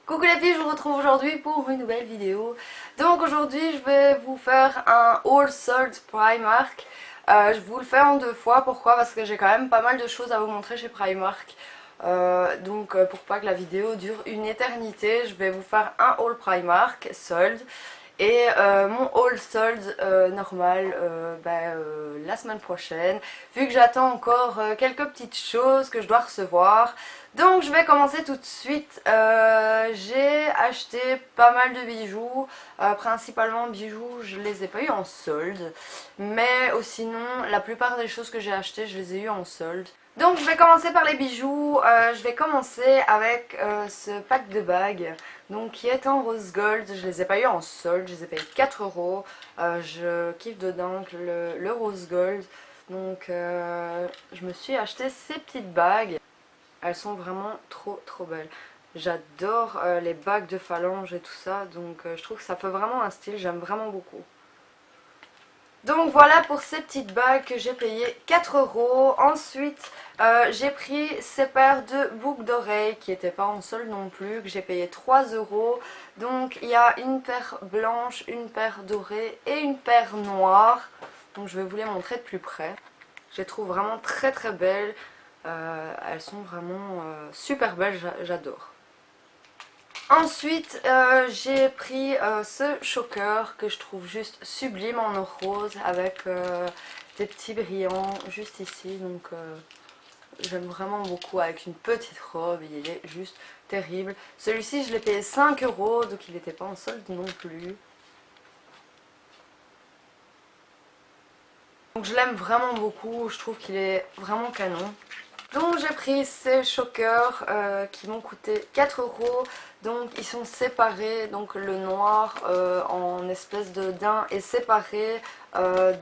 Coucou les filles, je vous retrouve aujourd'hui pour une nouvelle vidéo. Donc aujourd'hui je vais vous faire un haul solde Primark. Je vous le fais en deux fois, pourquoi? Parce que j'ai quand même pas mal de choses à vous montrer chez Primark. Pour pas que la vidéo dure une éternité, je vais vous faire un haul Primark solde. Et mon haul solde normal la semaine prochaine, vu que j'attends encore quelques petites choses que je dois recevoir. Donc je vais commencer tout de suite. J'ai acheté pas mal de bijoux, principalement bijoux, je les ai pas eu en solde, mais sinon la plupart des choses que j'ai achetées je les ai eu en solde. Donc je vais commencer par les bijoux. Je vais commencer avec ce pack de bagues donc, qui est en rose gold. Je les ai pas eu en solde, je les ai payés 4 euros. Je kiffe de dingue le rose gold. Donc je me suis acheté ces petites bagues. Elles sont vraiment trop belles. J'adore les bagues de phalange et tout ça. Donc je trouve que ça fait vraiment un style, j'aime vraiment beaucoup. Donc voilà pour ces petites bagues que j'ai payé 4 euros. Ensuite j'ai pris ces paires de boucles d'oreilles qui n'étaient pas en solde non plus, que j'ai payé 3 euros. Donc il y a une paire blanche, une paire dorée et une paire noire. Donc je vais vous les montrer de plus près. Je les trouve vraiment très belles. Elles sont vraiment super belles, j'adore. Ensuite, j'ai pris ce choker que je trouve juste sublime en or rose avec des petits brillants juste ici. Donc, j'aime vraiment beaucoup avec une petite robe. Il est juste terrible. Celui-ci, je l'ai payé 5 euros, donc il n'était pas en solde non plus. Donc, je l'aime vraiment beaucoup. Je trouve qu'il est vraiment canon. Donc j'ai pris ces chokers qui m'ont coûté 4 euros. Donc ils sont séparés, donc le noir en espèce de daim est séparé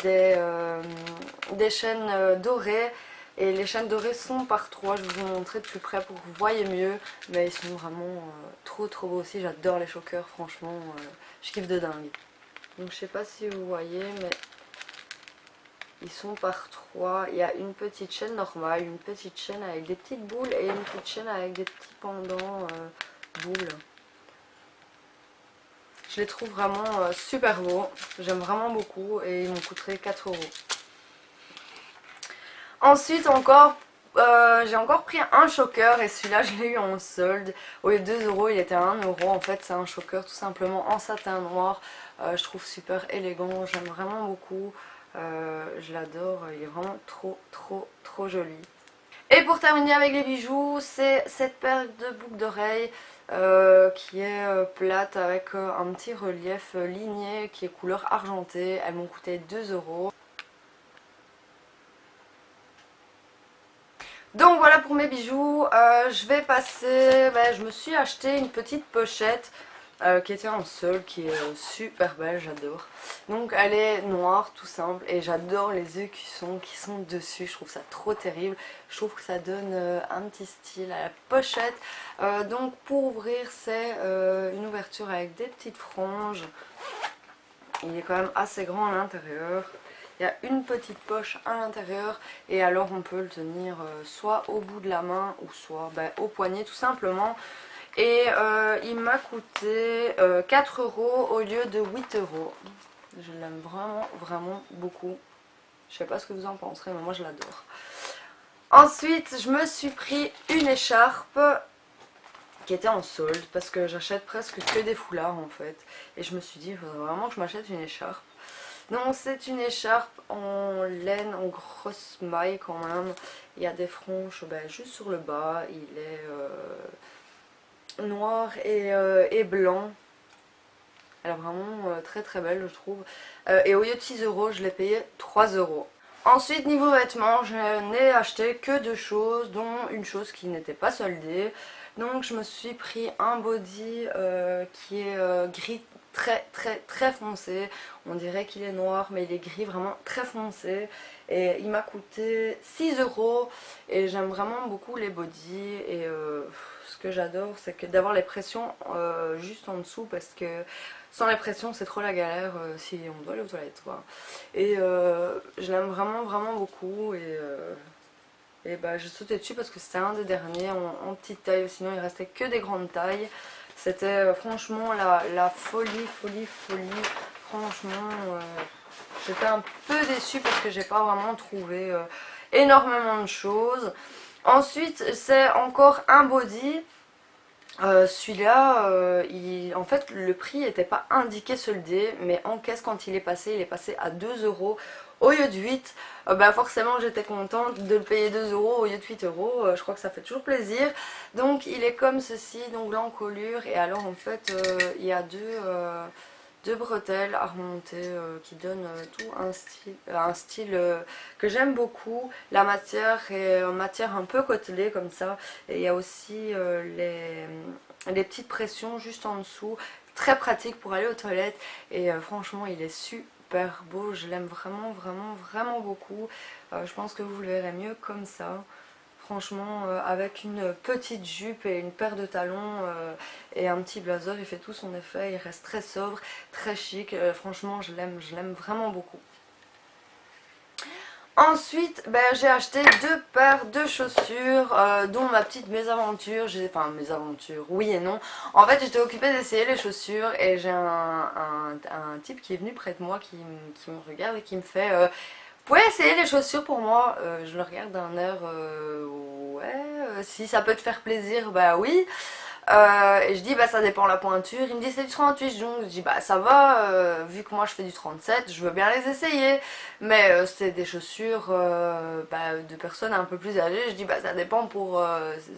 des chaînes dorées. Et les chaînes dorées sont par 3, je vais vous montrer de plus près pour que vous voyez mieux. Mais ils sont vraiment trop beaux aussi, j'adore les chokers, franchement, je kiffe de dingue. Donc je sais pas si vous voyez, mais ils sont par 3. Il y a une petite chaîne normale, une petite chaîne avec des petites boules et une petite chaîne avec des petits pendants boules. Je les trouve vraiment super beaux. J'aime vraiment beaucoup et ils m'ont coûté 4 euros. Ensuite encore, j'ai encore pris un choker et celui-là je l'ai eu en solde. Au lieu de 2 euros, il était à 1 euro. En fait, c'est un choker tout simplement en satin noir. Je trouve super élégant, j'aime vraiment beaucoup. Je l'adore, il est vraiment trop joli. Et pour terminer avec les bijoux, c'est cette paire de boucles d'oreilles qui est plate avec un petit relief ligné qui est couleur argentée. Elles m'ont coûté 2 euros. Donc voilà pour mes bijoux. Je vais passer, je me suis acheté une petite pochette qui était en solde, qui est super belle, j'adore. Donc elle est noire tout simple et j'adore les écussons qui sont dessus, je trouve ça trop terrible. Je trouve que ça donne un petit style à la pochette. Donc pour ouvrir, c'est une ouverture avec des petites franges. Il est quand même assez grand à l'intérieur. Il y a une petite poche à l'intérieur et alors on peut le tenir soit au bout de la main ou soit au poignet tout simplement. Et il m'a coûté 4 euros au lieu de 8 euros. Je l'aime vraiment beaucoup. Je sais pas ce que vous en penserez mais moi je l'adore. Ensuite je me suis pris une écharpe qui était en solde parce que j'achète presque que des foulards en fait. Et je me suis dit il faudrait vraiment que je m'achète une écharpe. Donc c'est une écharpe en laine, en grosse maille quand même. Il y a des franges juste sur le bas. Il est noir et blanc. Elle est vraiment très belle je trouve. Et au lieu de 6 euros, je l'ai payé 3 euros. Ensuite niveau vêtements, je n'ai acheté que deux choses, dont une chose qui n'était pas soldée. Donc je me suis pris un body qui est gris très foncé. On dirait qu'il est noir mais il est gris vraiment très foncé. Et il m'a coûté 6 euros. Et j'aime vraiment beaucoup les bodys. Et ce que j'adore c'est que d'avoir les pressions juste en dessous parce que sans les pressions c'est trop la galère si on doit aller aux toilettes quoi. Et je l'aime vraiment beaucoup et j'ai sauté dessus parce que c'était un des derniers en petite taille, sinon il restait que des grandes tailles. C'était franchement la folie, folie, folie. Franchement, j'étais un peu déçue parce que j'ai pas vraiment trouvé énormément de choses. Ensuite, c'est encore un body. Celui-là, en fait, le prix n'était pas indiqué soldé, mais en caisse, quand il est passé à 2 euros au lieu de 8. Bah forcément, j'étais contente de le payer 2 euros au lieu de 8 euros. Je crois que ça fait toujours plaisir. Donc, il est comme ceci, donc l'encolure. Et alors, en fait, il y a deux bretelles à remonter qui donnent tout un style que j'aime beaucoup. La matière est une matière un peu côtelée comme ça. Et il y a aussi les petites pressions juste en dessous. Très pratique pour aller aux toilettes. Et franchement, il est super beau. Je l'aime vraiment, vraiment, vraiment beaucoup. Je pense que vous le verrez mieux comme ça. Franchement, avec une petite jupe et une paire de talons et un petit blazer, il fait tout son effet. Il reste très sobre, très chic. Franchement, je l'aime vraiment beaucoup. Ensuite, ben, j'ai acheté deux paires de chaussures, dont ma petite mésaventure. Enfin, mésaventure, oui et non. En fait, j'étais occupée d'essayer les chaussures et j'ai un type qui est venu près de moi, qui me regarde et qui me fait vous pouvez essayer les chaussures pour moi. Je le regarde d'un air, ouais, si ça peut te faire plaisir, bah oui. Et je dis bah ça dépend la pointure. Il me dit c'est du 38, donc je dis bah ça va, vu que moi je fais du 37, je veux bien les essayer. Mais c'est des chaussures bah, de personnes un peu plus âgées. Je dis bah ça dépend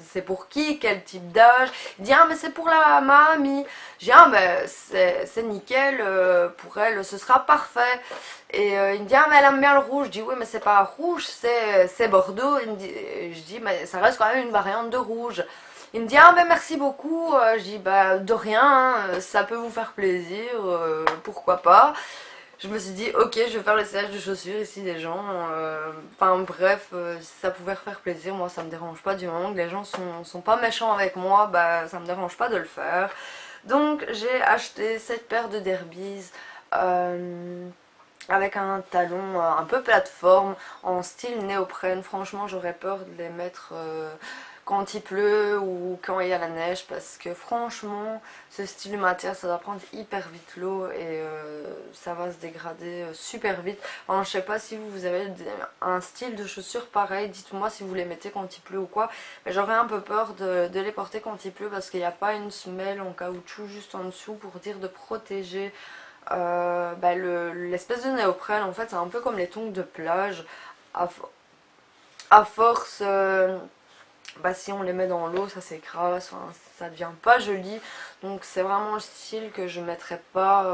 c'est pour qui, quel type d'âge. Il dit ah mais c'est pour la mamie. Je dis ah bah c'est nickel, pour elle ce sera parfait. Et il me dit ah mais elle aime bien le rouge. Je dis oui mais c'est pas rouge, c'est bordeaux. Il me dit, je dis mais ça reste quand même une variante de rouge. Il me dit ah ben merci beaucoup. Je dis bah de rien, hein, ça peut vous faire plaisir, pourquoi pas. Je me suis dit ok je vais faire le l'essayage de chaussures ici des gens. Enfin bref, si ça pouvait faire plaisir, moi ça me dérange pas du moment que les gens sont pas méchants avec moi, bah ça me dérange pas de le faire. Donc j'ai acheté cette paire de derbies. Avec un talon un peu plateforme en style néoprène. Franchement j'aurais peur de les mettre quand il pleut ou quand il y a la neige parce que franchement ce style de matière ça va prendre hyper vite l'eau et ça va se dégrader super vite. Alors je sais pas si vous avez un style de chaussures pareil, dites-moi si vous les mettez quand il pleut ou quoi, mais j'aurais un peu peur de les porter quand il pleut parce qu'il n'y a pas une semelle en caoutchouc juste en dessous pour dire de protéger bah, l'espèce de néoprène. En fait c'est un peu comme les tongs de plage à force bah, si on les met dans l'eau ça s'écrase, enfin, ça devient pas joli. Donc c'est vraiment le style que je mettrais pas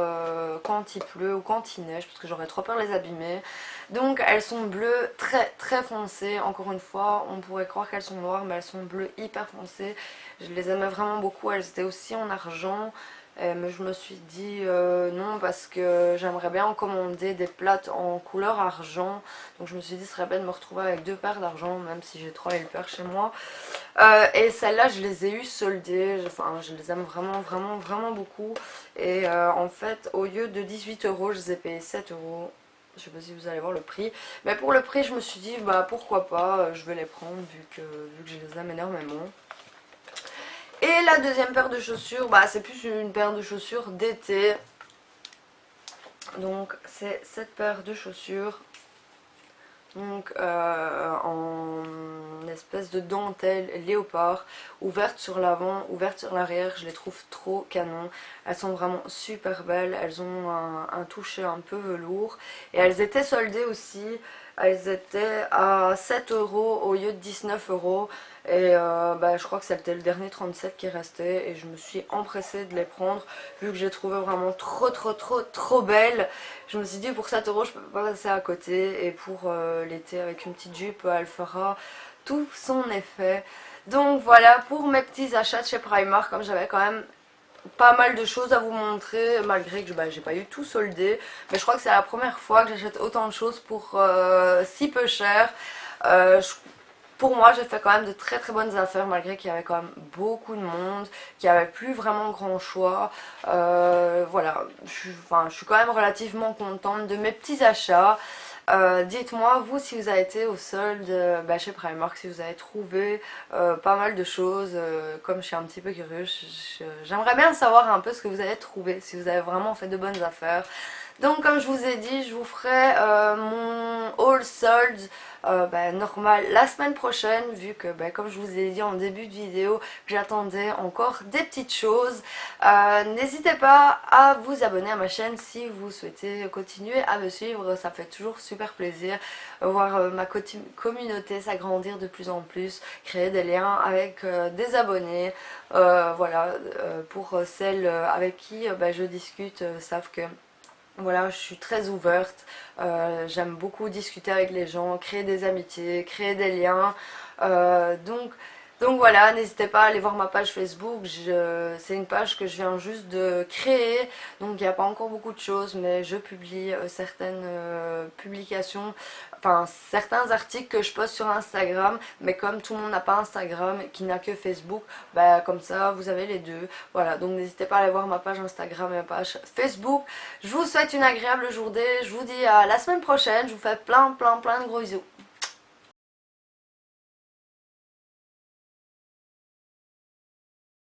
quand il pleut ou quand il neige parce que j'aurais trop peur de les abîmer. Donc elles sont bleues très très foncées. Encore une fois on pourrait croire qu'elles sont noires mais elles sont bleues hyper foncées. Je les aimais vraiment beaucoup. Elles étaient aussi en argent. Mais je me suis dit non parce que j'aimerais bien en commander des plates en couleur argent. Donc je me suis dit ce serait bien de me retrouver avec deux paires d'argent même si j'ai 3000 paires chez moi. Et celles-là je les ai eu soldées. Enfin je les aime vraiment vraiment vraiment beaucoup. Et en fait au lieu de 18 euros je les ai payés 7 euros. Je sais pas si vous allez voir le prix. Mais pour le prix je me suis dit bah pourquoi pas, je vais les prendre vu que je les aime énormément. Et la deuxième paire de chaussures, bah, c'est plus une paire de chaussures d'été. Donc c'est cette paire de chaussures. Donc en espèce de dentelle léopard, ouverte sur l'avant, ouverte sur l'arrière. Je les trouve trop canon. Elles sont vraiment super belles. Elles ont un toucher un peu velours. Et elles étaient soldées aussi. Elles étaient à 7 euros au lieu de 19 euros. Et bah, je crois que c'était le dernier 37 qui restait. Et je me suis empressée de les prendre. Vu que j'ai trouvé vraiment trop trop trop trop belles. Je me suis dit pour 7 euros je peux pas passer à côté. Et pour l'été avec une petite jupe elle fera tout son effet. Donc voilà pour mes petits achats de chez Primark. Comme j'avais quand même pas mal de choses à vous montrer malgré que bah, j'ai pas eu tout soldé, mais je crois que c'est la première fois que j'achète autant de choses pour si peu cher. Pour moi j'ai fait quand même de très très bonnes affaires malgré qu'il y avait quand même beaucoup de monde, qu'il n'y avait plus vraiment grand choix. Voilà, je suis quand même relativement contente de mes petits achats. Dites-moi vous si vous avez été au solde chez Primark, si vous avez trouvé pas mal de choses. Comme je suis un petit peu curieuse, j'aimerais bien savoir un peu ce que vous avez trouvé, si vous avez vraiment fait de bonnes affaires. Donc comme je vous ai dit, je vous ferai mon haul solde normal la semaine prochaine, vu que comme je vous ai dit en début de vidéo, j'attendais encore des petites choses. N'hésitez pas à vous abonner à ma chaîne si vous souhaitez continuer à me suivre, ça fait toujours super plaisir voir ma communauté s'agrandir de plus en plus, créer des liens avec des abonnés. Voilà, pour celles avec qui je discute savent que voilà, je suis très ouverte, j'aime beaucoup discuter avec les gens, créer des amitiés, créer des liens. Euh, donc, donc voilà, n'hésitez pas à aller voir ma page Facebook, c'est une page que je viens juste de créer, donc il n'y a pas encore beaucoup de choses, mais je publie certaines publications, enfin certains articles que je poste sur Instagram, mais comme tout le monde n'a pas Instagram et qui n'a que Facebook, comme ça vous avez les deux. Voilà, donc n'hésitez pas à aller voir ma page Instagram et ma page Facebook. Je vous souhaite une agréable journée, je vous dis à la semaine prochaine, je vous fais plein de gros bisous.